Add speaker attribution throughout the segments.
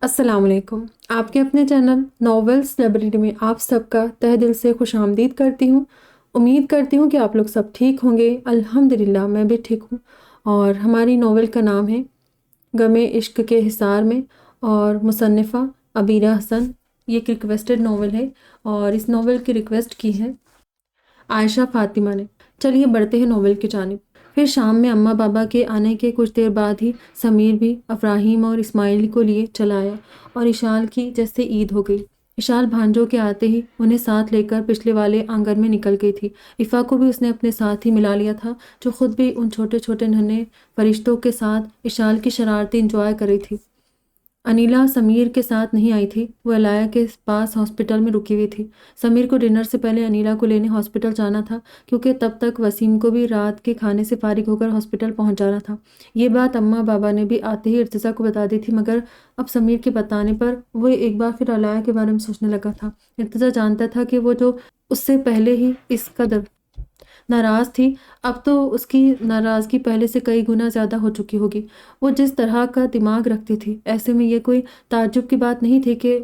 Speaker 1: السلام علیکم۔ آپ کے اپنے چینل ناولس لائبریری میں آپ سب کا تہ دل سے خوش آمدید کرتی ہوں۔ امید کرتی ہوں کہ آپ لوگ سب ٹھیک ہوں گے۔ الحمدللہ میں بھی ٹھیک ہوں۔ اور ہماری ناول کا نام ہے غم عشق کے حصار میں، اور مصنفہ عبیرہ حسن۔ یہ ایک ریکویسٹڈ ناول ہے اور اس ناول کی ریکویسٹ کی ہے عائشہ فاطمہ نے۔ چلیے بڑھتے ہیں ناول کی جانب۔ پھر شام میں اماں بابا کے آنے کے کچھ دیر بعد ہی سمیر بھی افراہیم اور اسماعیل کو لیے چلا آیا، اور اشال کی جیسے عید ہو گئی۔ اشال بھانجوں کے آتے ہی انہیں ساتھ لے کر پچھلے والے آنگن میں نکل گئی تھی۔ افا کو بھی اس نے اپنے ساتھ ہی ملا لیا تھا، جو خود بھی ان چھوٹے چھوٹے ننھے فرشتوں کے ساتھ اشال کی شرارتیں انجوائے کر رہی تھی۔ انیلا سمیر کے ساتھ نہیں آئی تھی، وہ علایا کے پاس ہاسپٹل میں رکی ہوئی تھی۔ سمیر کو ڈنر سے پہلے انیلا کو لینے ہاسپٹل جانا تھا، کیونکہ تب تک وسیم کو بھی رات کے کھانے سے فارغ ہو کر ہاسپٹل پہنچ جانا تھا۔ یہ بات اماں بابا نے بھی آتے ہی ارتضیٰ کو بتا دی تھی، مگر اب سمیر کے بتانے پر وہ ایک بار پھر علایا کے بارے میں سوچنے لگا تھا۔ ارتضیٰ جانتا تھا کہ وہ جو اس سے پہلے ہی اس قدر ناراض تھی، اب تو اس کی ناراضگی پہلے سے کئی گنا زیادہ ہو چکی ہوگی۔ وہ جس طرح کا دماغ رکھتی تھی، ایسے میں یہ کوئی تعجب کی بات نہیں تھی کہ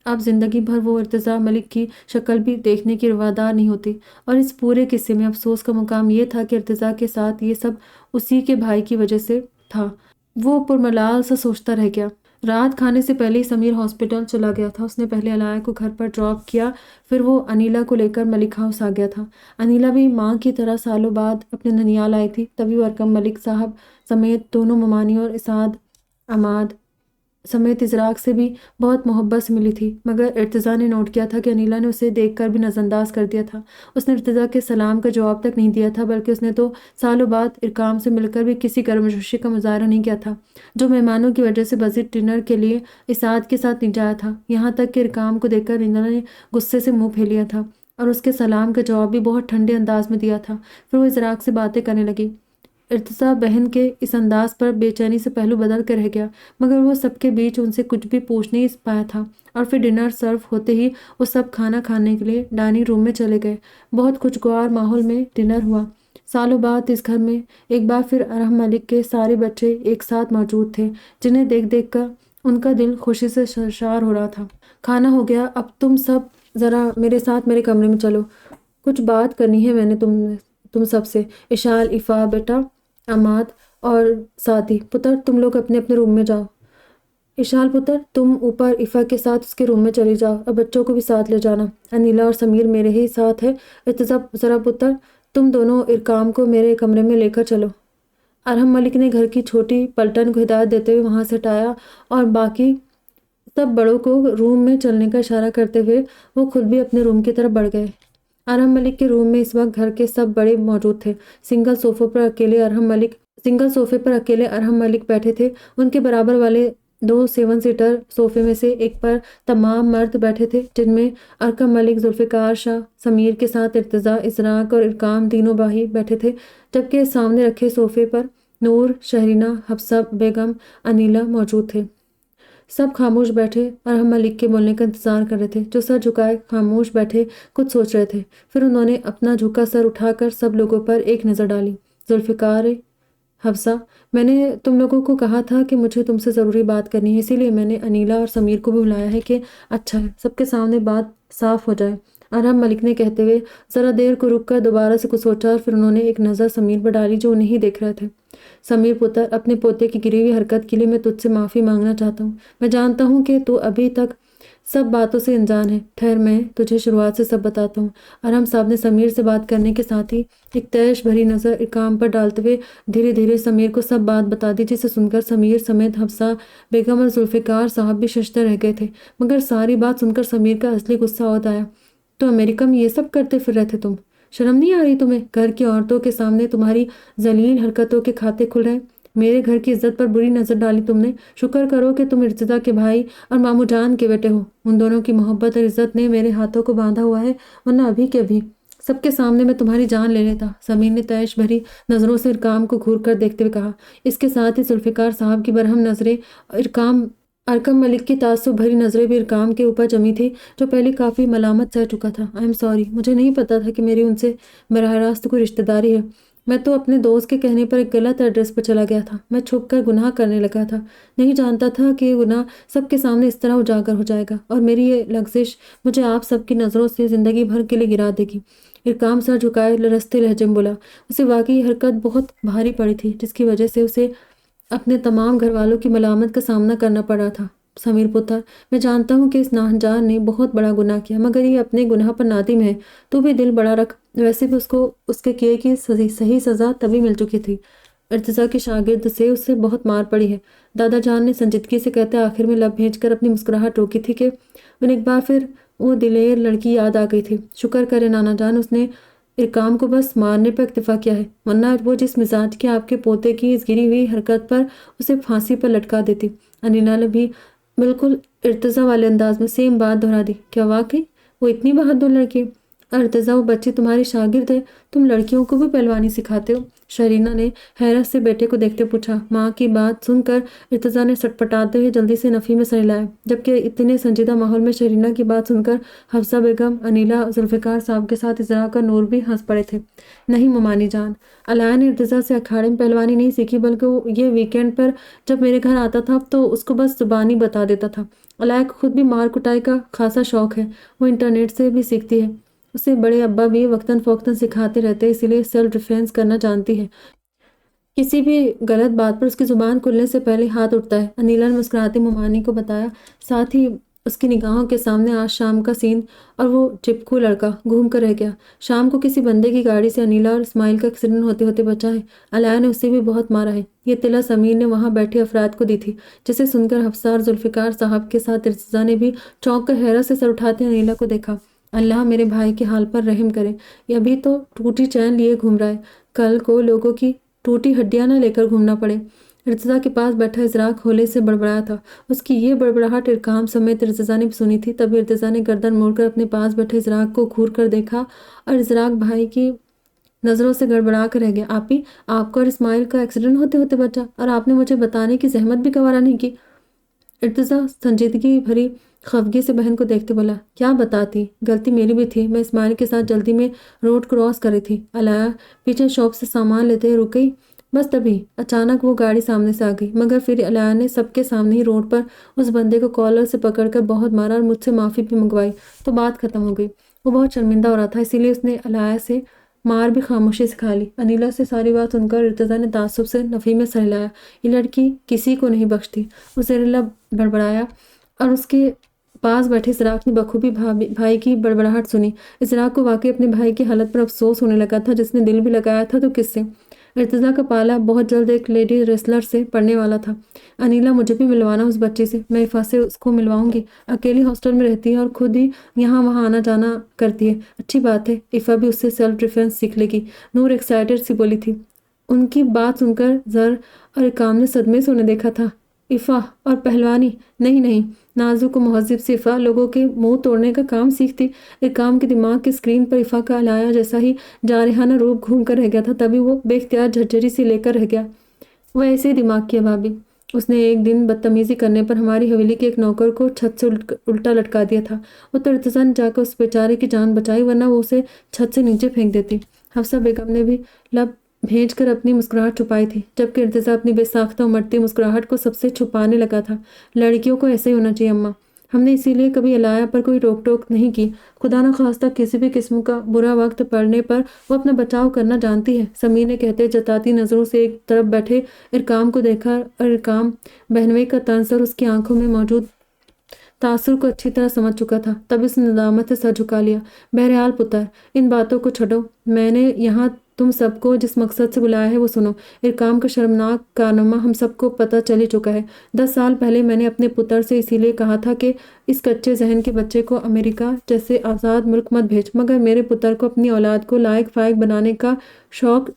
Speaker 1: اب زندگی بھر وہ ارتضیٰ ملک کی شکل بھی دیکھنے کی روادار نہیں ہوتی۔ اور اس پورے قصے میں افسوس کا مقام یہ تھا کہ ارتضیٰ کے ساتھ یہ سب اسی کے بھائی کی وجہ سے تھا۔ وہ پرملال سا سوچتا رہ گیا۔ رات کھانے سے پہلے ہی سمیر ہاسپٹل چلا گیا تھا۔ اس نے پہلے علایا کو گھر پر ڈراپ کیا، پھر وہ انیلا کو لے کر ملک ہاؤس آ گیا تھا۔ انیلا بھی ماں کی طرح سالوں بعد اپنے ننیال آئی تھی، تبھی وہ ارکم ملک صاحب سمیت دونوں ممانی اور اسعد عماد سمیت ازراق سے بھی بہت محبت سے ملی تھی، مگر ارتضیٰ نے نوٹ کیا تھا کہ انیلا نے اسے دیکھ کر بھی نظر انداز کر دیا تھا۔ اس نے ارتضیٰ کے سلام کا جواب تک نہیں دیا تھا، بلکہ اس نے تو سالوں بعد ارکام سے مل کر بھی کسی گرمجوشی کا مظاہرہ نہیں کیا تھا، جو مہمانوں کی وجہ سے بذریعہ ڈنر کے لیے اسعد کے ساتھ نہیں جایا تھا۔ یہاں تک کہ ارکام کو دیکھ کر انیلا نے غصے سے منہ پھیر لیا تھا اور اس کے سلام کا جواب بھی بہت ٹھنڈے انداز میں دیا تھا۔ پھر وہ ازراق سے باتیں کرنے لگی۔ ارتضیٰ بہن کے اس انداز پر بے چینی سے پہلو بدل کر رہ گیا، مگر وہ سب کے بیچ ان سے کچھ بھی پوچھ نہیں پایا تھا۔ اور پھر ڈنر سرو ہوتے ہی وہ سب کھانا کھانے کے لیے ڈائننگ روم میں چلے گئے۔ بہت خوشگوار ماحول میں ڈنر ہوا۔ سالوں بعد اس گھر میں ایک بار پھر ارحم ملک کے سارے بچے ایک ساتھ موجود تھے، جنہیں دیکھ دیکھ کر ان کا دل خوشی سے سرشار ہو رہا تھا۔ کھانا ہو گیا، اب تم سب ذرا میرے ساتھ میرے کمرے میں چلو، کچھ بات کرنی ہے میں نے تم سب سے۔ اشال، افا بیٹا، عماد اور سعدی پتر، تم لوگ اپنے اپنے روم میں جاؤ۔ اشال پتر، تم اوپر افا کے ساتھ اس کے روم میں چلی جاؤ، اور بچوں کو بھی ساتھ لے جانا۔ انیلا اور سمیر میرے ہی ساتھ ہے۔ ارتضیٰ، ذرا پتر تم دونوں ارکام کو میرے کمرے میں لے کر چلو۔ ارحم ملک نے گھر کی چھوٹی پلٹن کو ہدایت دیتے ہوئے وہاں سے ہٹایا، اور باقی سب بڑوں کو روم میں چلنے کا اشارہ کرتے ہوئے وہ خود بھی اپنے روم کی طرف بڑھ گئے۔ ارحم ملک کے روم میں اس وقت گھر کے سب بڑے موجود تھے۔ سنگل صوفے پر اکیلے ارحم ملک بیٹھے تھے۔ ان کے برابر والے 2 7 سیٹر صوفے میں سے ایک پر تمام مرد بیٹھے تھے، جن میں ارکم ملک، ذوالفقار شاہ، سمیر کے ساتھ ارتضیٰ، ازراق اور ارکام تینوں بھائی بیٹھے تھے، جبکہ سامنے رکھے صوفے پر نور، شہرینہ، حفصہ بیگم، انیلا موجود تھے۔ سب خاموش بیٹھے ارحم ملک کے بولنے کا انتظار کر رہے تھے، جو سر جھکائے خاموش بیٹھے کچھ سوچ رہے تھے۔ پھر انہوں نے اپنا جھکا سر اٹھا کر سب لوگوں پر ایک نظر ڈالی۔ ذوالفقار، حفصہ، میں نے تم لوگوں کو کہا تھا کہ مجھے تم سے ضروری بات کرنی ہے، اسی لیے میں نے انیلا اور سمیر کو بھی بلایا ہے کہ اچھا ہے سب کے سامنے بات صاف ہو جائے، ارحم ملک نے کہتے ہوئے ذرا دیر کو رک کر دوبارہ سے کچھ سوچا، اور پھر انہوں نے ایک نظر سمیر پر ڈالی جو انہیں ہی دیکھ رہے تھے۔ سمیر پتر، اپنے پوتے کی گری ہوئی حرکت کے لیے میں تجھ سے معافی مانگنا چاہتا ہوں۔ میں جانتا ہوں کہ تو ابھی تک سب باتوں سے انجان ہے، ٹھہر میں تجھے شروعات سے سب بتاتا ہوں۔ ارحم صاحب نے سمیر سے بات کرنے کے ساتھ ہی ایک تیش بھری نظر ارکام پر ڈالتے ہوئے دھیرے دھیرے سمیر کو سب بات بتا دی، جسے سن کر سمیر سمیت حفصہ بیگم اور ذوالفقار صاحب بھی ششدر رہ گئے تھے، مگر ساری بات سن کر سمیر کا اصلی غصہ عود آیا۔ تو امریکہ میں یہ سب کرتے پھر رہے تھے تم؟ شرم نہیں آ رہی تمہیں؟ گھر کی عورتوں کے سامنے تمہاری ذلیل حرکتوں کے کھاتے کھل رہے ہیں۔ میرے گھر کی عزت پر بری نظر ڈالی تم نے۔ شکر کرو کہ تم ارتضیٰ کے بھائی اور ماموں جان کے بیٹے ہو، ان دونوں کی محبت اور عزت نے میرے ہاتھوں کو باندھا ہوا ہے، ورنہ ابھی کے ابھی سب کے سامنے میں تمہاری جان لے لیتا۔ سمیر نے تیش بھری نظروں سے ارکام کو گھور کر دیکھتے ہوئے کہا۔ اس کے ساتھ ہی ذوالفقار صاحب کی برہم نظریں ارکم ملک کی تعصب بھری نظریں بھی ارکام کے اوپر جمی تھی، جو پہلے کافی ملامت سہ چکا تھا۔ آئی ایم سوری، مجھے نہیں پتا تھا کہ میری ان سے براہ راست کوئی رشتہ داری ہے۔ میں تو اپنے دوست کے کہنے پر ایک غلط ایڈریس پر چلا گیا تھا۔ میں چھپ کر گناہ کرنے لگا تھا، نہیں جانتا تھا کہ یہ گناہ سب کے سامنے اس طرح اجاگر ہو جائے گا اور میری یہ لغزش مجھے آپ سب کی نظروں سے زندگی بھر کے لیے گرا دے گی۔ ارقام سر جھکائے لرزتے لہجے میں بولا۔ اسے واقعی یہ حرکت بہت بھاری پڑی تھی، جس کی وجہ سے اسے اپنے تمام گھر والوں کی ملامت کا سامنا کرنا پڑا تھا۔ سمیر پتر، میں جانتا ہوں کہ اس ناہنجار نے بہت بڑا گناہ کیا، مگر یہ اپنے گناہ پر نادم ہے۔ تو بھی دل بڑا رکھ، ویسے بھی اس کو اس کے کیے کی صحیح سزا تبھی مل چکی تھی۔ ارتضیٰ کے شاگرد سے اسے بہت مار پڑی ہے، دادا جان نے سنجیدگی سے کہتے آخر میں لب بھیج کر اپنی مسکراہٹ روکی تھی کہ انہیں ایک بار پھر وہ دلیر لڑکی یاد آ گئی تھی۔ شکر کرے نانا جان، اس نے ارقام کو بس مارنے پر اکتفا کیا ہے، ورنہ وہ جس مزاج کے آپ کے پوتے کی اس گری ہوئی حرکت پر اسے پھانسی پر لٹکا دیتی۔ انیلا نے بھی بالکل ارتضیٰ والے انداز میں سیم بات دہرا دی۔ کیا واقعی وہ اتنی بہادر لڑکی؟ ارتضیٰ، وہ بچی تمہاری شاگرد ہے، تم لڑکیوں کو بھی پہلوانی سکھاتے ہو؟ شرینہ نے حیرت سے بیٹے کو دیکھتے پوچھا۔ ماں کی بات سن کر ارتضیٰ نے سٹپٹاتے ہوئے جلدی سے نفی میں سر ہلایا، جبکہ اتنے سنجیدہ ماحول میں شرینہ کی بات سن کر حفصہ بیگم، انیلا، ذوالفقار صاحب کے ساتھ ازراء کا نور بھی ہنس پڑے تھے۔ نہیں ممانی جان، علاء نے ارتضیٰ سے اکھاڑے میں پہلوانی نہیں سیکھی، بلکہ وہ یہ ویکینڈ پر جب میرے گھر آتا تھا تو اس کو بس زبانی بتا دیتا تھا۔ علاء کو خود بھی مار کٹائی کا خاصا شوق ہے، وہ انٹرنیٹ سے بھی سیکھتی ہے، اسے بڑے ابا بھی وقتاً فوقتاً سکھاتے رہتے، اسی لیے سیلف ڈیفینس کرنا جانتی ہے۔ کسی بھی غلط بات پر اس کی زبان کھلنے سے پہلے ہاتھ اٹھتا ہے، انیلا نے مسکراتے ممانی کو بتایا۔ ساتھ ہی اس کی نگاہوں کے سامنے آج شام کا سین اور وہ چپکو لڑکا گھوم کر رہ گیا۔ شام کو کسی بندے کی گاڑی سے انیلا اور اسماعیل کا ایکسیڈنٹ ہوتے ہوتے بچا ہے۔ علاء نے اسے بھی بہت مارا ہے، یہ اطلاع سمیر نے وہاں بیٹھے افراد کو دی تھی، جسے سن کر حفصہ اور ذوالفقار صاحب کے ساتھ ارتضیٰ نے بھی چونک کر حیرت سے سر اٹھاتے انیلا کو دیکھا۔ اللہ میرے بھائی کے حال پر رحم کرے، یہ ابھی تو ٹوٹی چین لیے گھوم رہا ہے، کل کو لوگوں کی ٹوٹی ہڈیاں نہ لے کر گھومنا پڑے۔ ارتضیٰ کے پاس بیٹھا ازراء کھولے سے بڑبڑایا تھا، اس کی یہ بڑبڑاہٹ ارقام سمیت ارتضیٰ نے بھی سنی تھی۔ تبھی ارتضیٰ نے گردن موڑ کر اپنے پاس بیٹھے ازراء کو گھور کر دیکھا اور ازراء بھائی کی نظروں سے گڑبڑا کر رہ گیا۔ آپی، آپ کو اور اسماعیل کا ایکسیڈنٹ ہوتے ہوتے بچا اور آپ نے مجھے بتانے کی زحمت بھی گوارا نہیں کی؟ ارتضیٰ سنجیدگی بھری خفگی سے بہن کو دیکھتے بولا۔ کیا بتاتی، غلطی میری بھی تھی، میں اسماعیل کے ساتھ جلدی میں روڈ کراس کر رہی تھی۔ علاء پیچھے شاپ سے سامان لیتے رک گئی، بس تبھی اچانک وہ گاڑی سامنے سے آ گئی، مگر پھر علاء نے سب کے سامنے ہی روڈ پر اس بندے کو کالر سے پکڑ کر بہت مارا اور مجھ سے معافی بھی منگوائی تو بات ختم ہو گئی۔ وہ بہت شرمندہ ہو رہا تھا، اسی لیے اس نے علاء سے مار بھی خاموشی سے کھا لی۔ انیلا سے ساری بات سن کر ارتضیٰ نے تعصب سے نفی میں سر ہلایا۔ یہ لڑکی کسی کو نہیں بخشتی، اسے ریلا بڑبڑایا اور اس کے پاس بیٹھے ازراء نے بخوبی بھائی کی بڑبڑاہٹ سنی۔ ازراء کو واقعی اپنے بھائی کی حالت پر افسوس ہونے لگا تھا، جس نے دل بھی لگایا تھا تو کس سے۔ ارتضیٰ کا پالا بہت جلد ایک لیڈی ریسلر سے پڑنے والا تھا۔ انیلا، مجھے بھی ملوانا اس بچی سے، میں عفا سے اس کو ملواؤں گی، اکیلی ہاسٹل میں رہتی ہے اور خود ہی یہاں وہاں آنا جانا کرتی ہے۔ اچھی بات ہے، عفا بھی اس سے سیلف ڈیفینس سیکھ لے گی، نور ایکسائٹڈ سی بولی تھی۔ ان کی بات سن کر زر اور ارقام نے صدمے سے انہیں دیکھا تھا۔ عفا اور پہلوانی؟ نہیں نہیں، نازک و مہذب سی عفا لوگوں کے منہ توڑنے کا کام سیکھتی۔ ارقام کے دماغ کی اسکرین پر عفا کا علایا جیسا ہی جارحانہ روپ گھوم کر رہ گیا تھا، تبھی وہ بے اختیار جھرجھری سی لے کر رہ گیا۔ وہ ایسے ہی دماغ کی ہے بھابھی، اس نے ایک دن بدتمیزی کرنے پر ہماری حویلی کے ایک نوکر کو چھت سے الٹا لٹکا دیا تھا۔ وہ تو ارتضیٰ نے جا کر اس بیچارے کی جان بچائی، ورنہ وہ اسے چھت سے نیچے پھینک دیتی۔ حفصہ بیگم نے بھی لب بھیج کر اپنی مسکراہٹ چھپائی تھی، جبکہ ارتضیٰ اپنی بے ساختہ امڑتی مسکراہٹ کو سب سے چھپانے لگا تھا۔ لڑکیوں کو ایسے ہی ہونا چاہیے اماں، ہم نے اسی لیے کبھی علایا پر کوئی روک ٹوک نہیں کی، خدا نہ خواستہ کسی بھی قسم کا برا وقت پڑنے پر وہ اپنا بچاؤ کرنا جانتی ہے۔ سمیر نے کہتے جتاتی نظروں سے ایک طرف بیٹھے ارقام کو دیکھا اور ارقام بہنوئی کا تنظر اس کی آنکھوں میں موجود تاثر کو اچھی طرح سمجھ چکا تھا، تب اس نے ندامت سے سر جھکا لیا۔ بہرحال پتر، ان باتوں کو چھوڑو، میں نے یہاں تم سب کو جس مقصد سے بلایا ہے وہ سنو۔ ارقام کا شرمناک کارنامہ ہم سب کو پتہ چل ہی چکا ہے۔ 10 سال پہلے میں نے اپنے پتر سے اسی لیے کہا تھا کہ اس کچے ذہن کے بچے کو امریکہ جیسے آزاد ملک مت بھیج، مگر میرے پتر کو اپنی اولاد کو لائق فائق بنانے کا شوق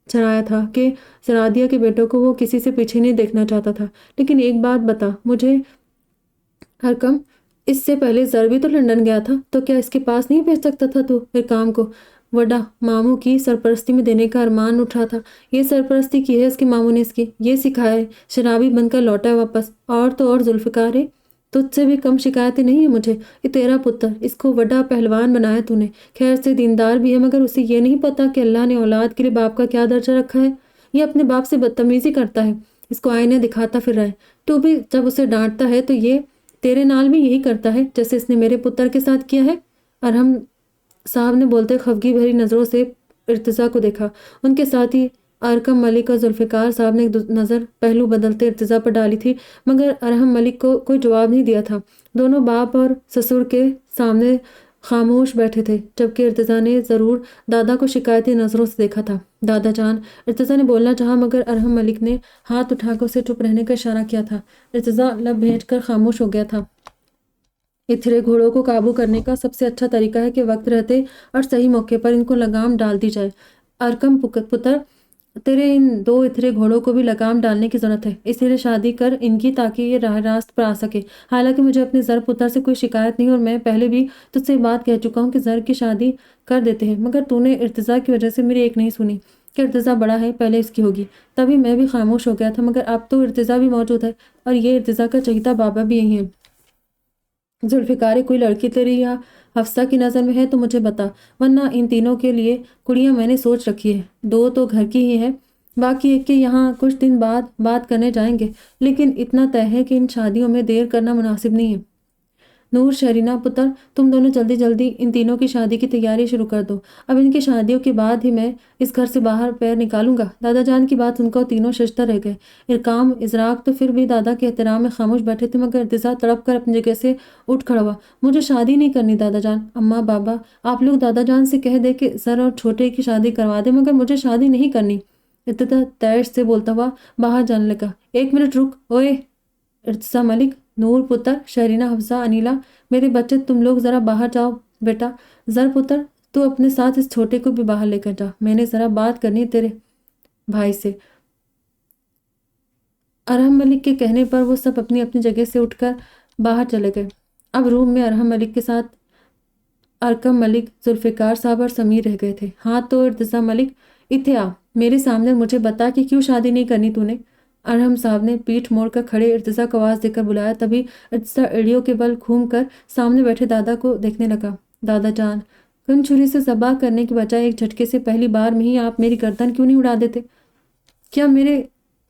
Speaker 1: چڑھایا تھا کہ سرادیہ کے بیٹوں کو وہ کسی سے پیچھے نہیں دیکھنا چاہتا تھا۔ لیکن ایک بات بتا مجھے حرکم، اس سے پہلے زر بھی تو لندن گیا تھا، تو کیا اس کے پاس نہیں بھیج سکتا تھا تو ارقام کو؟ وڈا ماموں کی سرپرستی میں دینے کا ارمان اٹھا تھا، یہ سرپرستی کی ہے اس کے ماموں نے، اس کی یہ سکھایا ہے، شرابی بن کر لوٹا ہے واپس، اور تو اور ذوالفقار ہے، تجھ سے بھی کم شکایتیں نہیں ہیں مجھے. یہ تیرا پتر، اس کو بڑا پہلوان بنایا تو نے. خیر سے دیندار بھی ہے، مگر اسے یہ نہیں پتا کہ اللہ نے اولاد کے لیے باپ کا کیا درجہ رکھا ہے. یہ اپنے باپ سے بدتمیزی کرتا ہے، اس کو آئینے دکھاتا پھر رہا ہے. تو بھی جب اسے ڈانٹتا ہے تو یہ تیرے نال بھی یہی کرتا ہے جیسے اس نے میرے پتر کے ساتھ کیا ہے. ارحم صاحب نے بولتے خفگی بھری نظروں سے ارتضیٰ کو دیکھا. ان کے ساتھی ارکم ملک اور ذوالفقار صاحب نے ایک نظر پہلو بدلتے ارتضیٰ پر ڈالی تھی، مگر ارحم ملک کو کوئی جواب نہیں دیا تھا. دونوں باپ اور سسر کے سامنے خاموش بیٹھے تھے، جبکہ ارتضیٰ نے ضرور دادا کو شکایتی نظروں سے دیکھا تھا. دادا جان، ارتضیٰ نے بولنا چاہا مگر ارحم ملک نے ہاتھ اٹھا کر اسے چپ رہنے کا اشارہ کیا تھا. ارتضیٰ لب بھیج کر خاموش ہو گیا تھا. اتھرے گھوڑوں کو قابو کرنے کا سب سے اچھا طریقہ ہے کہ وقت رہتے اور صحیح موقع پر ان کو لگام ڈال دی جائے. ارکم پتر، تیرے ان 2 اتھرے گھوڑوں کو بھی لگام ڈالنے کی ضرورت ہے. اسی لیے شادی کر ان کی تاکہ یہ راہ راست پر آ سکے. حالانکہ مجھے اپنے زر پتر سے کوئی شکایت نہیں، اور میں پہلے بھی تجھ سے بات کہہ چکا ہوں کہ زر کی شادی کر دیتے ہیں، مگر تو نے ارتضیٰ کی وجہ سے میری ایک نہیں سنی کہ ارتضیٰ بڑا ہے، پہلے اس کی ہوگی. تبھی میں بھی خاموش ہو گیا تھا، مگر اب تو ارتضیٰ بھی موجود ہے اور یہ ارتضیٰ کا چہیتا بابا بھی یہی ہے. ذوالفقار، کوئی لڑکی تیری یا حفصہ کی نظر میں ہے تو مجھے بتا، ورنہ ان تینوں کے لیے کڑیاں میں نے سوچ رکھی ہے. 2 تو گھر کی ہی ہے، باقی ایک کے یہاں کچھ دن بعد بات کرنے جائیں گے، لیکن اتنا طے ہے کہ ان شادیوں میں دیر کرنا مناسب نہیں ہے. نور، شہرینہ پتر، تم دونوں جلدی جلدی ان تینوں کی شادی کی تیاری شروع کر دو. اب ان کی شادیوں کے بعد ہی میں اس گھر سے باہر پیر نکالوں گا. دادا جان کی بات سن کر تینوں ششدر رہ گئے. ارقام ازراق تو پھر بھی دادا کے احترام میں خاموش بیٹھے تھے، مگر ارتضیٰ تڑپ کر اپنی جگہ سے اٹھ کھڑا ہوا. مجھے شادی نہیں کرنی دادا جان. اماں بابا، آپ لوگ دادا جان سے کہہ دے کہ زر اور چھوٹے کی شادی کروا دے، مگر مجھے شادی نہیں کرنی. ارتضیٰ تیش سے بولتا ہوا باہر جانے لگا. 1 منٹ رک. اوئے ارتضیٰ ملک، نور پتر، شہرینہ، حفصہ، انیلا، میرے بچے، تم لوگ ذرا باہر جاؤ. بیٹا زر پتر، تو اپنے ساتھ اس چھوٹے کو بھی باہر لے کر جا. میں نے ذرا بات کرنی ہے تیرے بھائی سے. ارحم ملک کے کہنے پر وہ سب اپنی اپنی جگہ سے اٹھ کر باہر چلے گئے. اب روم میں ارحم ملک کے ساتھ ارکم ملک، ذوالفقار صاحب اور سمیر رہ گئے تھے. ہاں تو ارتضیٰ ملک، اتھے آ میرے سامنے، مجھے بتا کہ کیوں شادی نہیں کرنی تو نے. ارحم صاحب نے پیٹھ موڑ کر کھڑے ارتضیٰ کو آواز دے کر بلایا. تبھی ارتضیٰ ایڑیوں کے بل گھوم کر سامنے بیٹھے دادا کو دیکھنے لگا. دادا جان، کن چھری سے ذبح کرنے کی بجائے ایک جھٹکے سے پہلی بار میں ہی آپ میری گردن کیوں نہیں اڑا دیتے؟ کیا میرے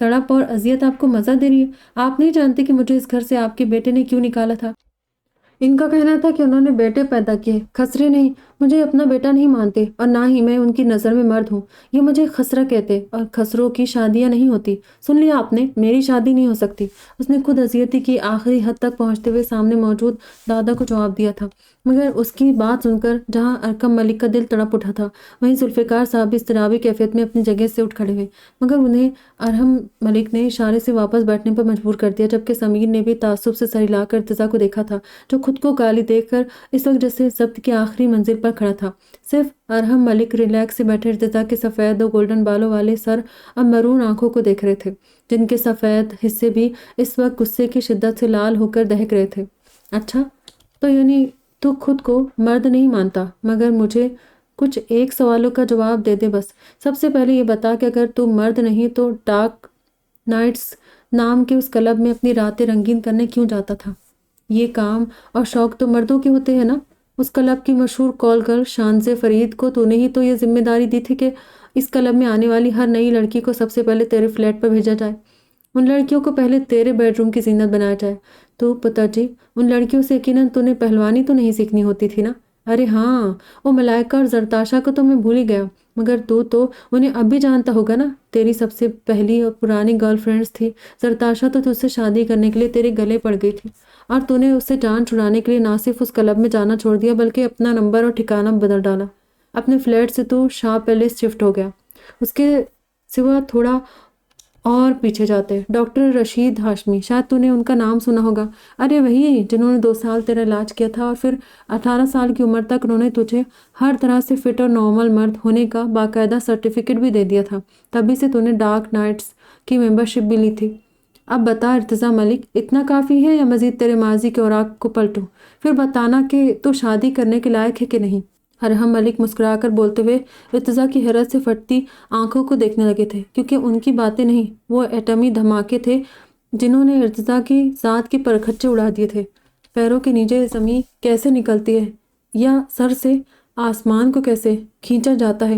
Speaker 1: تڑپ اور اذیت آپ کو مزہ دے رہی ہے؟ آپ نہیں جانتے کہ مجھے اس گھر سے آپ کے بیٹے نے کیوں نکالا تھا؟ ان کا کہنا تھا کہ انہوں نے بیٹے پیدا کیے، خسرے نہیں. مجھے اپنا بیٹا نہیں مانتے، اور نہ ہی میں ان کی نظر میں مرد ہوں. یہ مجھے خسرہ کہتے، اور خسروں کی شادیاں نہیں ہوتی. سن لیا آپ نے، میری شادی نہیں ہو سکتی. اس نے خود اذیتی کی آخری حد تک پہنچتے ہوئے سامنے موجود دادا کو جواب دیا تھا. مگر اس کی بات سن کر جہاں ارکم ملک کا دل تڑپ اٹھا تھا، وہیں ذوالفقار صاحب بھی اضطرابی کیفیت میں اپنی جگہ سے اٹھ کھڑے ہوئے، مگر انہیں ارحم ملک نے اشارے سے واپس بیٹھنے پر مجبور کر دیا. جبکہ سمیر نے بھی تعصب سے سر ہلا کر ارتضیٰ کو دیکھا تھا، جو خود کو کالی دیکھ کر اس وقت جیسے ضبط کی آخری منزل پر کھڑا تھا. صرف ارحم ملک ریلیکس سے بیٹھے ارتضیٰ کے سفید اور گولڈن بالوں والے سر اب مرون آنکھوں کو دیکھ رہے تھے، جن کے سفید حصے بھی اس وقت غصے کی شدت سے لال ہو کر دہک رہے تھے. اچھا، تو یعنی تو خود کو مرد نہیں مانتا، مگر مجھے کچھ ایک سوالوں کا جواب دے دے بس. سب سے پہلے یہ بتا کہ اگر تو مرد نہیں تو ڈارک نائٹس نام کے اس کلب میں اپنی راتیں رنگین کرنے کیوں جاتا تھا؟ یہ کام اور شوق تو مردوں کے ہوتے ہیں نا. اس کلب کی مشہور کال گرل شانزے فرید کو تو نے ہی تو یہ ذمہ داری دی تھی کہ اس کلب میں آنے والی ہر نئی لڑکی کو سب سے پہلے تیرے فلیٹ پر بھیجا جائے. ان لڑکیوں کو پہلے تیرے بیڈ روم کی زینت بنایا جائے. تو پتر جی، ان لڑکیوں سے یقیناً تو نے پہلوانی تو نہیں سیکھنی ہوتی تھی نا؟ ارے ہاں، وہ ملائکہ اور زرتاشا کو تو میں بھول ہی گیا، مگر تو انہیں اب بھی جانتا ہوگا نا. تیری سب سے پہلی اور پرانی گرل فرینڈز تھی. زرتاشا تو تجھ سے شادی کرنے کے لیے تیرے گلے پڑ گئی تھی، اور تو نے اس سے جان چھڑانے کے لیے نہ صرف اس کلب میں جانا چھوڑ دیا بلکہ اپنا نمبر اور ٹھکانہ بدل ڈالا. اپنے فلیٹ سے تو شاہ پیلیس شفٹ ہو گیا. اس کے سوا تھوڑا اور پیچھے جاتے ڈاکٹر رشید ہاشمی، شاید تو نے ان کا نام سنا ہوگا. ارے وہی جنہوں نے 2 سال تیرا علاج کیا تھا، اور پھر 18 سال کی عمر تک انہوں نے تجھے ہر طرح سے فٹ اور نارمل مرد ہونے کا باقاعدہ سرٹیفکیٹ بھی دے دیا تھا. تبھی سے تو نے ڈارک نائٹس کی ممبرشپ بھی لی تھی. اب بتا ارتضیٰ ملک، اتنا کافی ہے یا مزید تیرے ماضی کے اوراق کو پلٹوں؟ پھر بتانا کہ تو شادی کرنے کے لائق ہے کہ نہیں. ارحم ملک مسکرا کر بولتے ہوئے ارتضیٰ کی حیرت سے پھٹتی آنکھوں کو دیکھنے لگے تھے، کیونکہ ان کی باتیں نہیں، وہ ایٹمی دھماکے تھے جنہوں نے ارتضا کی ذات کے پرکھچے اڑا دیے تھے۔ پیروں کے نیچے زمین کیسے نکلتی ہے یا سر سے آسمان کو کیسے کھینچا جاتا ہے،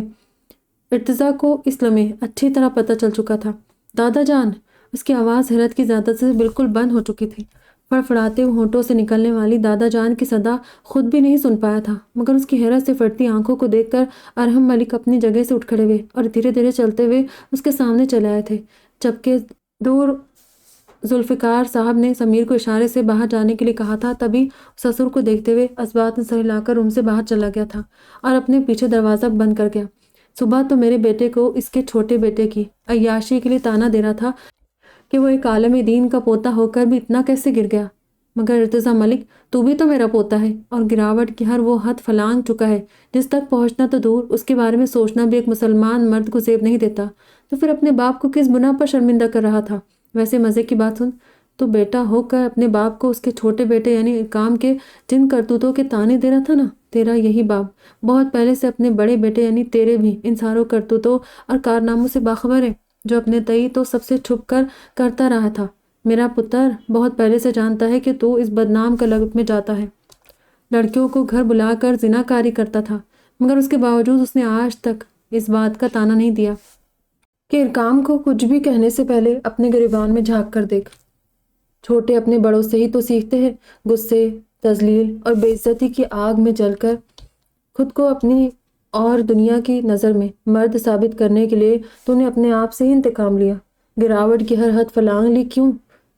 Speaker 1: ارتضا کو اس لمحے اچھی طرح پتہ چل چکا تھا۔ دادا جان! اس کی آواز حیرت کی زیادت سے بالکل بند ہو چکی تھی۔ فڑفڑاتے ہوئے ہونٹوں سے نکلنے والی دادا جان کی صدا خود بھی نہیں سن پایا تھا، مگر اس کی حیرت سے پھٹتی آنکھوں کو دیکھ کر ارحم ملک اپنی جگہ سے اٹھ کھڑے ہوئے اور دھیرے دھیرے چلتے ہوئے اس کے سامنے چلے آئے تھے، جبکہ دور ذوالفقار صاحب نے سمیر کو اشارے سے باہر جانے کے لیے کہا تھا، تبھی سسر کو دیکھتے ہوئے اسبات نے سر ہلا کر روم سے باہر چلا گیا تھا اور اپنے پیچھے دروازہ بند کر گیا۔ صبح تو میرے بیٹے کو اس کے چھوٹے بیٹے کی عیاشی کے لیے تانا دے رہا تھا کہ وہ ایک عالم دین کا پوتا ہو کر بھی اتنا کیسے گر گیا، مگر ارتضا ملک تو بھی تو میرا پوتا ہے، اور گراوٹ کی ہر وہ حد فلانگ چکا ہے جس تک پہنچنا تو دور، اس کے بارے میں سوچنا بھی ایک مسلمان مرد کو زیب نہیں دیتا، تو پھر اپنے باپ کو کس گناہ پر شرمندہ کر رہا تھا؟ ویسے مزے کی بات سن، تو بیٹا ہو کر اپنے باپ کو اس کے چھوٹے بیٹے یعنی کام کے جن کرتوتوں کے تانے دے رہا تھا نا، تیرا یہی باپ بہت پہلے سے اپنے بڑے بیٹے یعنی تیرے بھی ان ساروں کرتوتوں اور کارناموں سے باخبر ہے جو اپنے تئی تو سب سے چھپ کر کرتا رہا تھا۔ میرا پتر بہت پہلے سے جانتا ہے کہ تو اس بدنام کلب میں جاتا ہے، لڑکیوں کو گھر بلا کر زنا کاری کرتا تھا، مگر اس کے باوجود اس نے آج تک اس بات کا تانا نہیں دیا کہ ارکام کو کچھ بھی کہنے سے پہلے اپنے گریبان میں جھانک کر دیکھ۔ چھوٹے اپنے بڑوں سے ہی تو سیکھتے ہیں، غصے، تذلیل اور بے عزتی کی آگ میں جل کر خود کو اپنی اور دنیا کی نظر میں مرد ثابت کرنے کے لیے تو نے اپنے آپ سے ہی انتقام لیا، گراوٹ کی ہر حد فلانگ لی۔ کیوں؟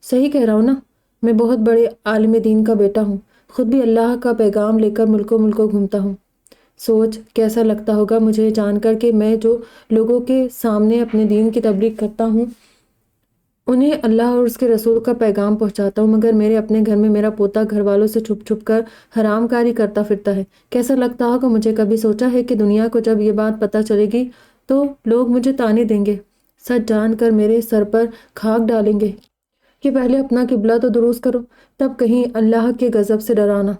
Speaker 1: صحیح کہہ رہا ہوں نا؟ میں بہت بڑے عالم دین کا بیٹا ہوں، خود بھی اللہ کا پیغام لے کر ملکوں ملکوں گھومتا ہوں۔ سوچ کیسا لگتا ہوگا مجھے جان کر کہ میں جو لوگوں کے سامنے اپنے دین کی تبلیغ کرتا ہوں انہیں اللہ اور اس کے رسول کا پیغام پہنچاتا ہوں، مگر میرے اپنے گھر میں میرا پوتا گھر والوں سے چھپ چھپ کر حرام کاری کرتا پھرتا ہے۔ کیسا لگتا ہوگا مجھے؟ کبھی سوچا ہے کہ دنیا کو جب یہ بات پتہ چلے گی تو لوگ مجھے تانے دیں گے، سچ جان کر میرے سر پر خاک ڈالیں گے کہ پہلے اپنا قبلہ تو درست کرو، تب کہیں اللہ کے غضب سے ڈرانا،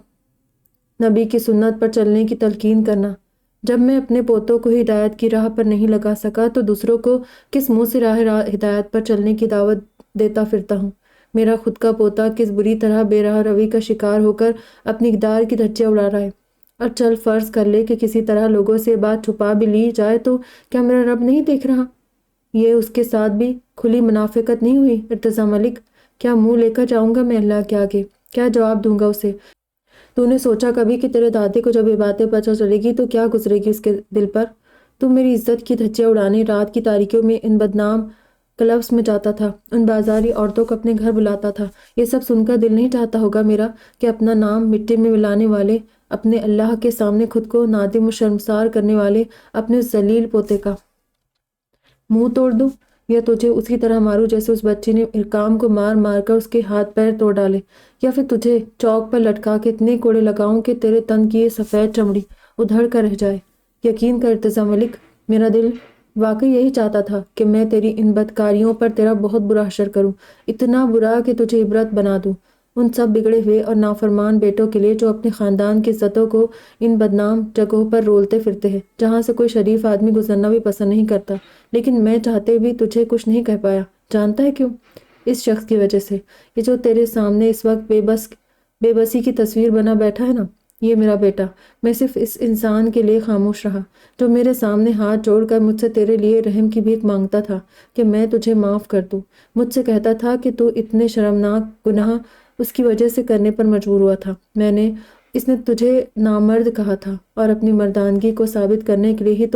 Speaker 1: نبی کی سنت پر چلنے کی تلقین کرنا۔ جب میں اپنے پوتوں کو ہدایت کی راہ پر نہیں لگا سکا تو دوسروں کو کس منہ سے راہ ہدایت پر چلنے کی دعوت دیتا پھرتا ہوں؟ میرا خود کا پوتا کس بری طرح بے راہ روی کا شکار ہو کر اپنی اقدار کی دھجیاں اڑا رہا ہے، اور چل فرض کر لے کہ کسی طرح لوگوں سے بات چھپا بھی لی جائے تو کیا میرا رب نہیں دیکھ رہا؟ یہ اس کے ساتھ بھی کھلی منافقت نہیں ہوئی؟ ارتضا ملک، کیا منہ لے کر جاؤں گا میں اللہ کے آگے؟ کیا جواب دوں گا اسے؟ تو نے سوچا کبھی کہ تیرے دادے کو جب یہ باتیں پتہ چلے گی تو کیا گزرے گی اس کے دل پر؟ تو میری عزت کی دھجیاں اڑانے رات کی تاریکیوں میں ان بدنام کلبس میں جاتا تھا، ان بازاری عورتوں کو اپنے گھر بلاتا تھا۔ یہ سب سن کر دل نہیں چاہتا ہوگا میرا کہ اپنا نام مٹی میں ملانے والے، اپنے اللہ کے سامنے خود کو نادم و شرمسار کرنے والے اپنے اس ذلیل پوتے کا منہ توڑ دوں، یا تجھے اسی طرح ماروں جیسے اس بچی نے ارکام کو مار مار کر اس کے ہاتھ پیر توڑ ڈالے، یا پھر تجھے چوک پر لٹکا کے اتنے کوڑے لگاؤں کہ تیرے تن کی یہ سفید چمڑی ادھڑ کر رہ جائے۔ یقین کر ارتضا ملک، میرا دل واقعی یہی چاہتا تھا کہ میں تیری ان بدکاریوں پر تیرا بہت برا حشر کروں، اتنا برا کہ تجھے عبرت بنا دوں ان سب بگڑے ہوئے اور نافرمان بیٹوں کے لیے جو اپنے خاندان کی عزتوں کو ان بدنام جگہوں پر رولتے پھرتے ہیں جہاں سے کوئی شریف آدمی گزرنا بھی پسند نہیں کرتا۔ لیکن میں چاہتے بھی تجھے کچھ نہیں کہہ پایا، جانتا ہے کیوں؟ اس شخص کی وجہ سے، یہ جو تیرے سامنے اس وقت بے بسی کی تصویر بنا بیٹھا ہے نا، یہ میرا بیٹا۔ میں صرف اس انسان کے لیے خاموش رہا جو میرے سامنے ہاتھ جوڑ کر مجھ سے تیرے لیے رحم کی بھیک مانگتا تھا کہ میں تجھے معاف کر دوں، مجھ سے کہتا تھا کہ تو اتنے شرمناک گناہ اس کی وجہ سے کرنے پر مجبور ہوا تھا۔ اس نے تجھے نامرد کہا تھا، اور اپنی مردانگی کو ثابت کرنے کے لیے ہی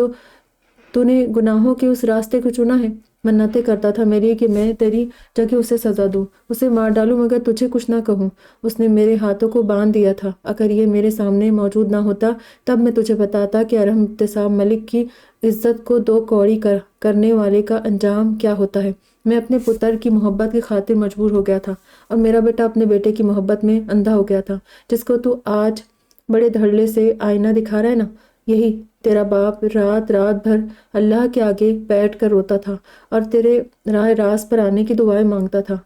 Speaker 1: تو نے گناہوں کے اس راستے کو چنا ہے۔ منتیں کرتا تھا میری کہ میں تیری جگہ اسے سزا دوں، اسے مار ڈالوں، مگر تجھے کچھ نہ کہوں۔ اس نے میرے ہاتھوں کو باندھ دیا تھا، اگر یہ میرے سامنے موجود نہ ہوتا تب میں تجھے بتاتا کہ ارحم ابتسام ملک کی عزت کو دو کوڑی کرنے والے کا انجام کیا ہوتا ہے۔ میں اپنے پتر کی محبت کی خاطر مجبور ہو گیا تھا، اور میرا بیٹا اپنے بیٹے کی محبت میں اندھا ہو گیا تھا، جس کو تو آج بڑے دھڑلے سے آئینہ دکھا رہا ہے نا، یہی تیرا باپ رات بھر اللہ کے آگے بیٹھ کر روتا تھا اور تیرے راہ راست پر آنے کی دعائیں مانگتا تھا۔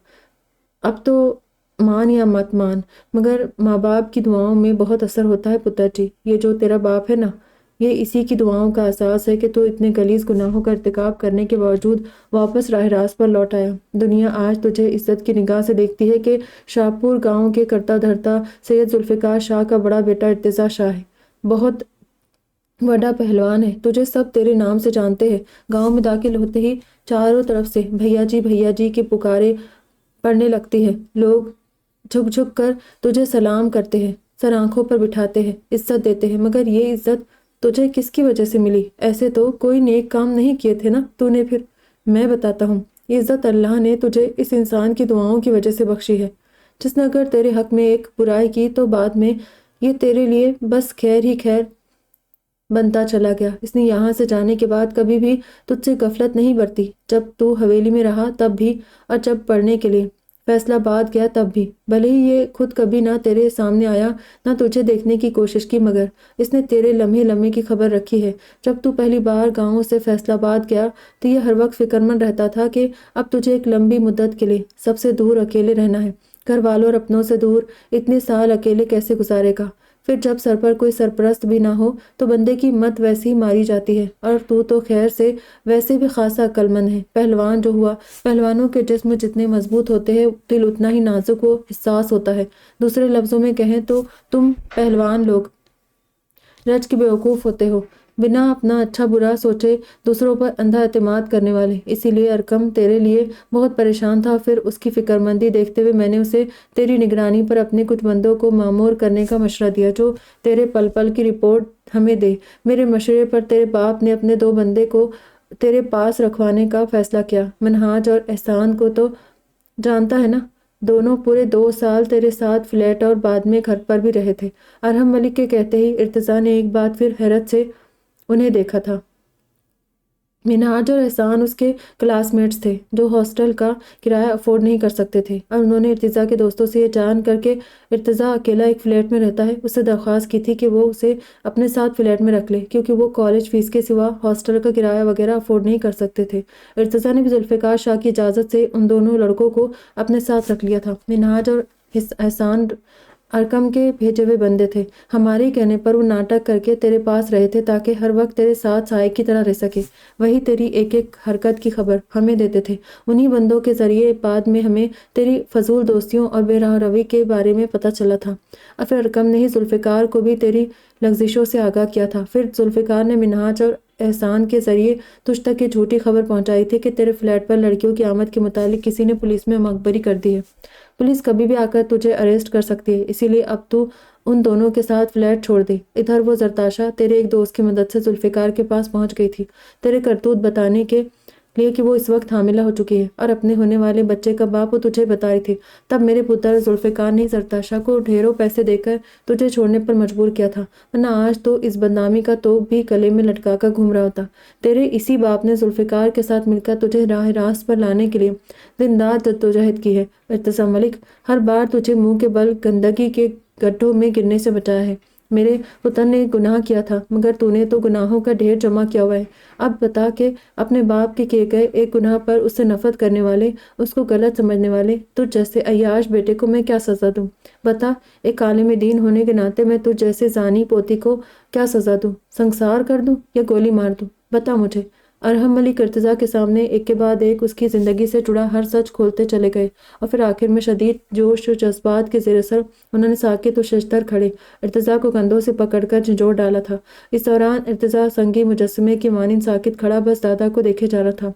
Speaker 1: اب تو مان یا مت مان، مگر ماں باپ کی دعاؤں میں بہت اثر ہوتا ہے پتر جی۔ یہ جو تیرا باپ ہے نا، یہ اسی کی دعاؤں کا احساس ہے کہ تو اتنے غلیظ گناہوں کا ارتکاب کرنے کے باوجود واپس راہ راست پر لوٹ آیا۔ دنیا آج تجھے عزت کی نگاہ سے دیکھتی ہے کہ شاہپور گاؤں کے کرتا دھرتا سید ذوالفقار شاہ کا بڑا بیٹا ارتضیٰ شاہ ہے، بہت بڑا پہلوان ہے۔ تجھے سب تیرے نام سے جانتے ہیں۔ گاؤں میں داخل ہوتے ہی چاروں طرف سے بھیا جی کی پکاریں پڑنے لگتی ہیں۔ لوگ جھک جھک کر تجھے سلام کرتے ہیں، سر آنکھوں پر بٹھاتے ہیں، عزت دیتے ہیں، مگر یہ عزت تجھے کس کی وجہ سے ملی؟ ایسے تو کوئی نیک کام نہیں کیے تھے نا تو نے؟ پھر میں بتاتا ہوں، یہ عزت اللہ نے تجھے اس انسان کی دعاؤں کی وجہ سے بخشی ہے، جس نے اگر تیرے حق میں ایک برائی کی تو بعد میں یہ تیرے لیے بس خیر ہی خیر بنتا چلا گیا۔ اس نے یہاں سے جانے کے بعد کبھی بھی تجھ سے غفلت نہیں برتی، جب تو حویلی میں رہا تب بھی، اور جب پڑھنے کے لیے فیصل آباد گیا تب بھی۔ بھلے ہی یہ خود کبھی نہ تیرے سامنے آیا نہ تجھے دیکھنے کی کوشش کی، مگر اس نے تیرے لمحے لمحے کی خبر رکھی ہے۔ جب تو پہلی بار گاؤں سے فیصل آباد گیا تو یہ ہر وقت فکرمند رہتا تھا کہ اب تجھے ایک لمبی مدت کے لیے سب سے دور اکیلے رہنا ہے، گھر والوں اور اپنوں سے دور اتنے سال اکیلے کیسے گزارے گا؟ پھر جب سر پر کوئی سرپرست بھی نہ ہو تو بندے کی مت ویسے ہی ماری جاتی ہے، اور تو خیر سے ویسے بھی خاصا عقل مند ہے۔ پہلوان جو ہوا، پہلوانوں کے جسم جتنے مضبوط ہوتے ہیں دل اتنا ہی نازک و حساس ہوتا ہے۔ دوسرے لفظوں میں کہیں تو تم پہلوان لوگ رج کے بیوقوف ہوتے ہو، بنا اپنا اچھا برا سوچے دوسروں پر اندھا اعتماد کرنے والے۔ اسی لیے ارقم تیرے لیے بہت پریشان تھا۔ پھر اس کی فکرمندی دیکھتے ہوئے میں نے اسے تیری نگرانی پر اپنے کچھ بندوں کو مامور کرنے کا مشورہ دیا، جو تیرے پل پل کی رپورٹ ہمیں دے۔ میرے مشورے پر تیرے باپ نے اپنے 2 بندے کو تیرے پاس رکھوانے کا فیصلہ کیا۔ منہاج اور احسان کو تو جانتا ہے نا، دونوں پورے 2 سال تیرے ساتھ فلیٹ اور بعد میں گھر پر بھی رہے تھے۔ ارحم ملک کے کہتے ہی ارتضیٰ نے ایک بار پھر حیرت سے انہیں دیکھا تھا۔ منہاج اور احسان اس کے کلاس میٹس تھے جو ہاسٹل کا کرایہ افورڈ نہیں کر سکتے تھے، اور انہوں نے ارتضیٰ کے دوستوں سے یہ جان کر کہ ارتضیٰ اکیلا ایک فلیٹ میں رہتا ہے اس سے درخواست کی تھی کہ وہ اسے اپنے ساتھ فلیٹ میں رکھ لے، کیونکہ وہ کالج فیس کے سوا ہاسٹل کا کرایہ وغیرہ افورڈ نہیں کر سکتے تھے۔ ارتضیٰ نے بھی ذوالفقار شاہ کی اجازت سے ان دونوں لڑکوں کو اپنے ساتھ رکھ لیا تھا۔ منہاج اور احسان ارقم کے بھیجے ہوئے بندے تھے۔ ہمارے کہنے پر وہ ناٹک کر کے تیرے پاس رہے تھے تاکہ ہر وقت تیرے ساتھ سائے کی طرح رہ سکے۔ وہی تیری ایک ایک حرکت کی خبر ہمیں دیتے تھے۔ انہی بندوں کے ذریعے بعد میں ہمیں تیری فضول دوستیوں اور بے راہ روی کے بارے میں پتہ چلا تھا، اور پھر ارقم نے ہی ذوالفقار کو بھی تیری لغزشوں سے آگاہ کیا تھا۔ پھر ذوالفقار نے منہاج اور احسان کے ذریعے تجھ تک یہ جھوٹی خبر پہنچائی تھی کہ تیرے فلیٹ پر لڑکیوں کی آمد کے متعلق کسی نے پولیس میں مخبری کر دی ہے۔ پولیس کبھی بھی آ کر تجھے اریسٹ کر سکتی ہے، اسی لیے اب تو ان دونوں کے ساتھ فلیٹ چھوڑ دے۔ ادھر وہ زرتاشا تیرے ایک دوست کی مدد سے ذوالفقار کے پاس پہنچ گئی تھی تیرے کرتوت بتانے کے لیے کہ وہ اس وقت حاملہ ہو چکی ہے اور اپنے ہونے والے بچے کا باپ وہ تجھے بتا رہی تھی۔ تب میرے پتر ذوالفقار نے زرتاشا کو ڈھیروں پیسے دے کر تجھے چھوڑنے پر مجبور کیا تھا، ورنہ آج تو اس بدنامی کا توق بھی گلے میں لٹکا کر گھوم رہا ہوتا۔ تیرے اسی باپ نے ذوالفقار کے ساتھ مل کر تجھے راہ راست پر لانے کے لیے دن رات جدوجہد کی ہے۔ ارتضیٰ ملک، ہر بار تجھے منہ کے بل گندگی کے گڈھوں میں گرنے سے بچایا ہے۔ میرے پتر نے گناہ کیا تھا، مگر تو نے تو گناہوں کا ڈھیر جمع کیا ہوا ہے۔ اب بتا کہ اپنے باپ کے کیے گئے ایک گناہ پر اس سے نفرت کرنے والے، اس کو غلط سمجھنے والے تجھ جیسے عیاش بیٹے کو میں کیا سزا دوں؟ بتا، ایک عالم دین ہونے کے ناطے میں تجھ جیسے زانی پوتی کو کیا سزا دوں؟ سنسار کر دوں یا گولی مار دوں؟ بتا مجھے۔ ارحم ملک ارتضیٰ کے سامنے ایک کے بعد ایک اس کی زندگی سے جڑا ہر سچ کھولتے چلے گئے، اور پھر آخر میں شدید جوش و جذبات کے زیر اثر انہوں نے ساکت و ششدر کھڑے ارتضیٰ کو کندھوں سے پکڑ کر جھنجھوڑ ڈالا تھا۔ اس دوران ارتضیٰ سنگی مجسمے کی مانند ساکت کھڑا بس دادا کو دیکھے جا رہا تھا۔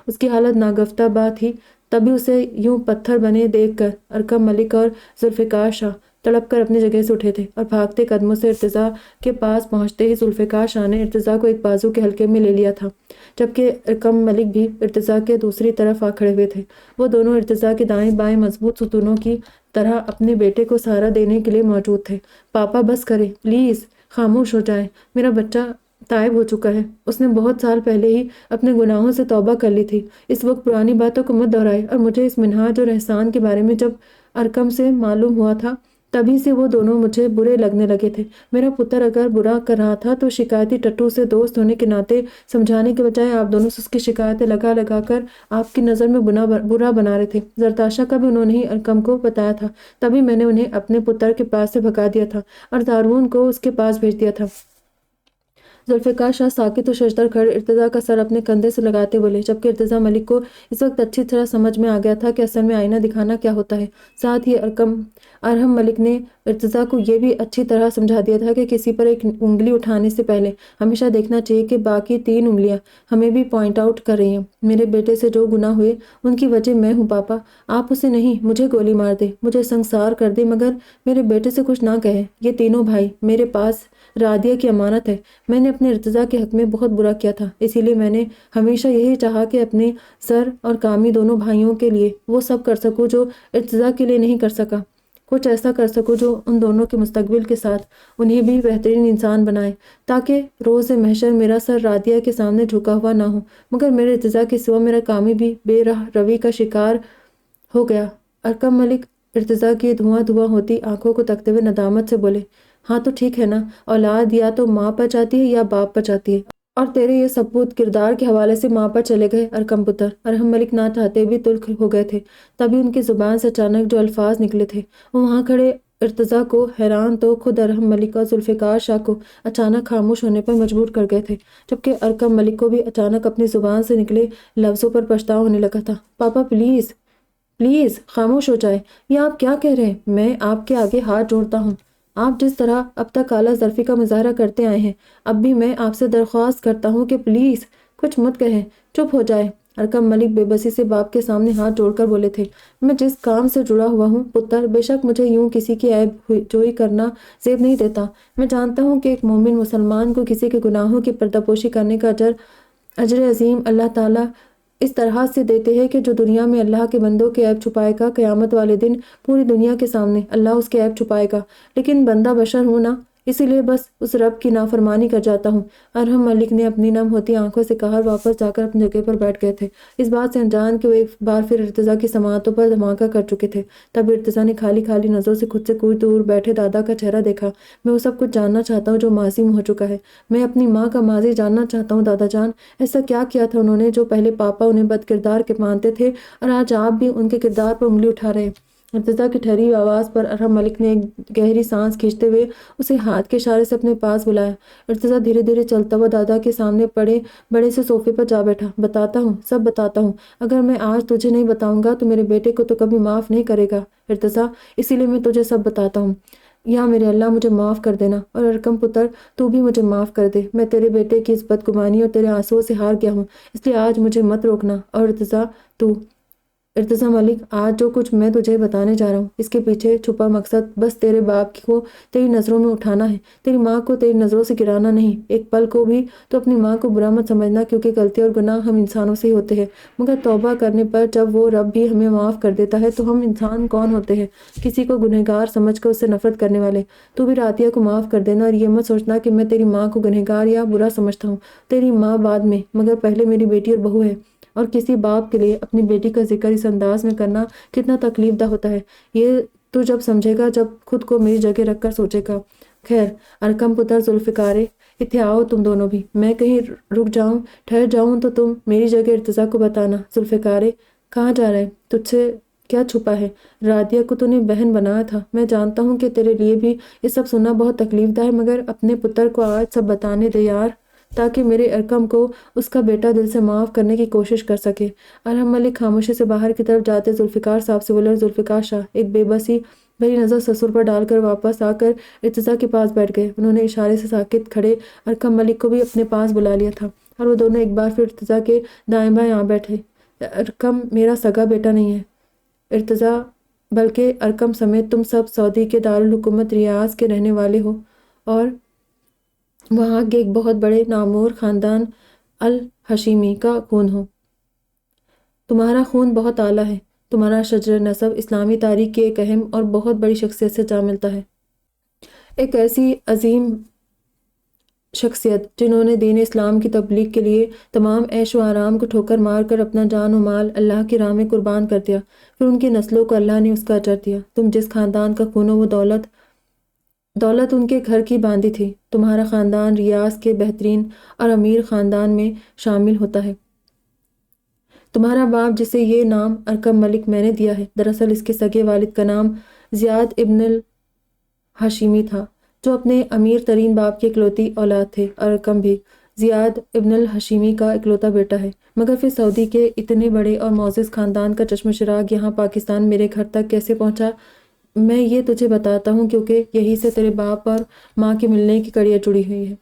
Speaker 1: اس کی حالت ناگفتہ بات تھی، تبھی اسے یوں پتھر بنے دیکھ کر ارقم ملک اور ذوالفقار شاہ تڑپ کر اپنی جگہ سے اٹھے تھے، اور بھاگتے قدموں سے ارتضیٰ کے پاس پہنچتے ہی ذوالفقار شاہ نے ارتضیٰ کو ایک بازو کے حلقے میں لے لیا تھا، جبکہ ارقم ملک بھی ارتضیٰ کے دوسری طرف آ کھڑے ہوئے تھے۔ وہ دونوں ارتضیٰ کے دائیں بائیں مضبوط ستونوں کی طرح اپنے بیٹے کو سہارا دینے کے لیے موجود تھے۔ پاپا بس کرے، پلیز خاموش ہو جائیں، میرا بچہ تائب ہو چکا ہے، اس نے بہت سال پہلے ہی اپنے گناہوں سے توبہ کر لی تھی۔ اس وقت پرانی باتوں کو مت دہرائے، اور مجھے اس منہاج اور احسان کے بارے میں جب ارقم سے معلوم ہوا تھا تبھی سے وہ دونوں مجھے برے لگنے لگے تھے۔ میرا پتر اگر برا کر رہا تھا تو شکایتی ٹٹو سے دوست ہونے کے ناطے سمجھانے کے بجائے آپ دونوں سے اس کی شکایتیں لگا لگا کر آپ کی نظر میں برا بنا رہے تھے۔ زرتاشا کا بھی انہوں نے ہی ارقم کو بتایا تھا، تبھی میں نے انہیں اپنے پتر کے پاس سے بھگا دیا تھا اور دارون کو اس کے پاس بھیج دیا تھا۔ ذوالفقار شاہ ساکت و ششدر کھڑے ارتضیٰ کا سر اپنے کندھے سے لگاتے بولے، جبکہ ارتضیٰ ملک کو اس وقت اچھی طرح سمجھ میں آ گیا تھا کہ اصل میں آئینہ دکھانا کیا ہوتا ہے۔ ساتھ ہی ارحم ملک نے ارتضیٰ کو یہ بھی اچھی طرح سمجھا دیا تھا کہ کسی پر ایک انگلی اٹھانے سے پہلے ہمیشہ دیکھنا چاہیے کہ باقی 3 انگلیاں ہمیں بھی پوائنٹ آؤٹ کر رہی ہیں۔ میرے بیٹے سے جو گناہ ہوئے ان کی وجہ میں ہوں پاپا، آپ اسے نہیں مجھے گولی مار دے، مجھے سنگسار کر دے، مگر میرے بیٹے سے کچھ نہ کہے۔ یہ تینوں بھائی میرے پاس رادیہ کی امانت ہے۔ میں نے اپنے ارتضیٰ کے حق میں بہت برا کیا تھا، اسی لیے میں نے ہمیشہ یہی چاہا کہ اپنے سر اور کامی دونوں بھائیوں کے لیے وہ سب کر سکوں جو ارتضیٰ کے لیے نہیں کر سکا، کچھ ایسا کر سکوں جو ان دونوں کے مستقبل کے ساتھ انہیں بھی بہترین انسان بنائے، تاکہ روز محشر میرا سر رادیہ کے سامنے جھکا ہوا نہ ہو۔ مگر میرے ارتضیٰ کے سوا میرا کامی بھی بے راہ روی کا شکار ہو گیا۔ ارکم ملک ارتضیٰ کی دھواں دھواں ہوتی آنکھوں کو تکتے ہوئے ندامت سے بولے، ہاں تو ٹھیک ہے نا، اولاد یا تو ماں پر جاتی ہے یا باپ پر جاتی ہے، اور تیرے یہ سپود کردار کے حوالے سے ماں پر چلے گئے ارکم پتر۔ ارحم ملک نہ چاہتے بھی تلخ ہو گئے تھے۔ تبھی ان کی زبان سے اچانک جو الفاظ نکلے تھے وہ وہاں کھڑے ارتضیٰ کو حیران تو خود ارحم ملک اور ذوالفقار شاہ کو اچانک خاموش ہونے پر مجبور کر گئے تھے، جبکہ ارکم ملک کو بھی اچانک اپنی زبان سے نکلے لفظوں پر پچھتاوا ہونے لگا تھا۔ پاپا پلیز پلیز خاموش ہو جائے، یہ آپ کیا کہہ رہے ہیں؟ میں آپ کے آگے ہاتھ جوڑتا ہوں۔ آپ جس طرح اب تک اعلیٰ ظرفی کا مظاہرہ کرتے آئے ہیں، اب بھی میں آپ سے درخواست کرتا ہوں کہ پلیز کچھ مت کہیں، چپ ہو جائے۔ ارکم ملک بے بسی سے باپ کے سامنے ہاتھ جوڑ کر بولے تھے، میں جس کام سے جڑا ہوا ہوں پتر، بے شک مجھے یوں کسی کی عیب جوئی کرنا زیب نہیں دیتا۔ میں جانتا ہوں کہ ایک مومن مسلمان کو کسی کے گناہوں کی پردہ پوشی کرنے کا اجر عظیم اللہ تعالیٰ اس طرح سے دیتے ہیں کہ جو دنیا میں اللہ کے بندوں کے عیب چھپائے گا، قیامت والے دن پوری دنیا کے سامنے اللہ اس کے عیب چھپائے گا۔ لیکن بندہ بشر ہوں نا، اسی لیے بس اس رب کی نافرمانی کر جاتا ہوں۔ ارحم ملک نے اپنی نم ہوتی آنکھوں سے کہا اور واپس جا کر اپنی جگہ پر بیٹھ گئے تھے، اس بات سے انجان کہ وہ ایک بار پھر ارتضیٰ کی سماعتوں پر دھماکہ کر چکے تھے۔ تب ارتضیٰ نے خالی خالی نظروں سے خود سے کچھ دور بیٹھے دادا کا چہرہ دیکھا۔ میں وہ سب کچھ جاننا چاہتا ہوں جو ماضی میں ہو چکا ہے۔ میں اپنی ماں کا ماضی جاننا چاہتا ہوں دادا جان، ایسا کیا کیا تھا انہوں نے جو پہلے پاپا انہیں بد کردار کے مانتے تھے اور آج آپ بھی ان کے کردار پر انگلی اٹھا رہے ہیں۔ ارتضیٰ کی ٹھہری ہوئی آواز پر ارحم ملک نے ایک گہری سانس کھینچتے ہوئے اسے ہاتھ کے اشارے سے اپنے پاس بلایا۔ ارتضیٰ دھیرے دھیرے چلتا ہوا دادا کے سامنے پڑے بڑے سے صوفے پر جا بیٹھا۔ بتاتا ہوں، سب بتاتا ہوں، اگر میں آج تجھے نہیں بتاؤں گا تو میرے بیٹے کو تو کبھی معاف نہیں کرے گا ارتضیٰ، اسی لیے میں تجھے سب بتاتا ہوں۔ یا میرے اللہ مجھے معاف کر دینا، اور ارکم پتر تو بھی مجھے معاف کر دے۔ میں تیرے بیٹے کی اس بدگمانی اور تیرے آنسوؤں سے ہار گیا ہوں، اس لیے آج مجھے مت روکنا۔ اور ارتضیٰ ملک، آج جو کچھ میں تجھے بتانے جا رہا ہوں اس کے پیچھے چھپا مقصد بس تیرے باپ کو تیری نظروں میں اٹھانا ہے، تیری ماں کو تیری نظروں سے گرانا نہیں۔ ایک پل کو بھی تو اپنی ماں کو برا مت سمجھنا، کیونکہ غلطی اور گناہ ہم انسانوں سے ہی ہوتے ہیں، مگر توبہ کرنے پر جب وہ رب بھی ہمیں معاف کر دیتا ہے تو ہم انسان کون ہوتے ہیں؟ کسی کو گنہگار سمجھ کر اس سے نفرت کرنے والے۔ تو بھی راتیہ کو معاف کر دینا، اور یہ مت سوچنا کہ میں تیری ماں کو گنہگار یا برا سمجھتا ہوں۔ تیری ماں بعد میں، مگر پہلے میری بیٹی اور بہو ہے، اور کسی باپ کے لیے اپنی بیٹی کا ذکر اس انداز میں کرنا کتنا تکلیف دہ ہوتا ہے، یہ تو جب سمجھے گا، جب خود کو میری جگہ رکھ کر سوچے گا۔ خیر، ارکم پتر ذوالفقارے، اتھے آؤ تم دونوں بھی، میں کہیں رک جاؤں، ٹھہر جاؤں تو تم میری جگہ ارتضیٰ کو بتانا۔ ذوالفقارے، کہاں جا رہے؟ تجھ سے کیا چھپا ہے؟ رادیہ کو تو نے بہن بنایا تھا، میں جانتا ہوں کہ تیرے لیے بھی یہ سب سننا بہت تکلیف دہ ہے، مگر اپنے پتر کو آج سب بتانے دے یار، تاکہ میرے ارکم کو اس کا بیٹا دل سے معاف کرنے کی کوشش کر سکے۔ ارحم ملک خاموشی سے باہر کی طرف جاتے ذوالفقار صاحب سے بولے، اور ذوالفقار شاہ ایک بے بسی بھری نظر سسر پر ڈال کر واپس آ کر ارتضیٰ کے پاس بیٹھ گئے۔ انہوں نے اشارے سے ساکت کھڑے ارکم ملک کو بھی اپنے پاس بلا لیا تھا، اور وہ دونوں ایک بار پھر ارتضیٰ کے دائیں بائیں آ بیٹھے۔ ارکم میرا سگا بیٹا نہیں ہے ارتضیٰ، بلکہ ارکم سمیت تم سب سعودی کے دارالحکومت ریاض کے رہنے والے ہو، اور وہاں کے ایک بہت بڑے نامور خاندان الہاشمی کا خون ہو۔ تمہارا خون بہت اعلیٰ ہے، تمہارا شجر نسب اسلامی تاریخ کی ایک اہم اور بہت بڑی شخصیت سے جا ملتا ہے، ایک ایسی عظیم شخصیت جنہوں نے دین اسلام کی تبلیغ کے لیے تمام عیش و آرام کو ٹھوکر مار کر اپنا جان و مال اللہ کی راہ میں قربان کر دیا، پھر ان کی نسلوں کو اللہ نے اس کا اجر دیا۔ تم جس خاندان کا خون ہو وہ دولت ان کے گھر کی باندھی تھی۔ تمہارا خاندان ریاض کے بہترین اور امیر خاندان میں شامل ہوتا ہے۔ تمہارا باپ جسے یہ نام ارکم ملک میں نے دیا ہے، دراصل اس کے سگے والد کا نام زیاد ابن الہاشمی تھا۔ جو اپنے امیر ترین باپ کی اکلوتی اولاد تھے۔ ارقم بھی زیاد ابن الحشیمی کا اکلوتا بیٹا ہے، مگر پھر سعودی کے اتنے بڑے اور معزز خاندان کا چشم و چراغ یہاں پاکستان میرے گھر تک کیسے پہنچا؟ میں یہ تجھے بتاتا ہوں، کیونکہ یہی سے تیرے باپ اور ماں کے ملنے کی کڑیاں جڑی ہوئی ہیں۔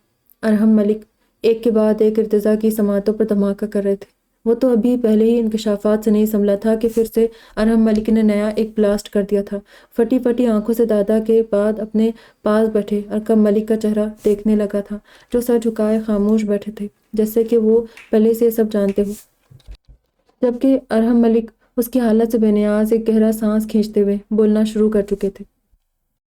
Speaker 1: ارحم ملک ایک کے بعد ایک ارتضا کی سماعتوں پر دھماکہ کر رہے تھے۔ وہ تو ابھی پہلے ہی انکشافات سے نہیں سنبھلا تھا کہ پھر سے ارحم ملک نے نیا ایک بلاسٹ کر دیا تھا۔ پھٹی پھٹی آنکھوں سے دادا کے بعد اپنے پاس بیٹھے ارقم ملک کا چہرہ دیکھنے لگا تھا، جو سر جھکائے خاموش بیٹھے تھے، جیسے کہ وہ پہلے سے سب جانتے ہو، جبکہ ارحم ملک اس کی حالت سے بے نیاز ایک گہرا سانس کھینچتے ہوئے بولنا شروع کر چکے تھے۔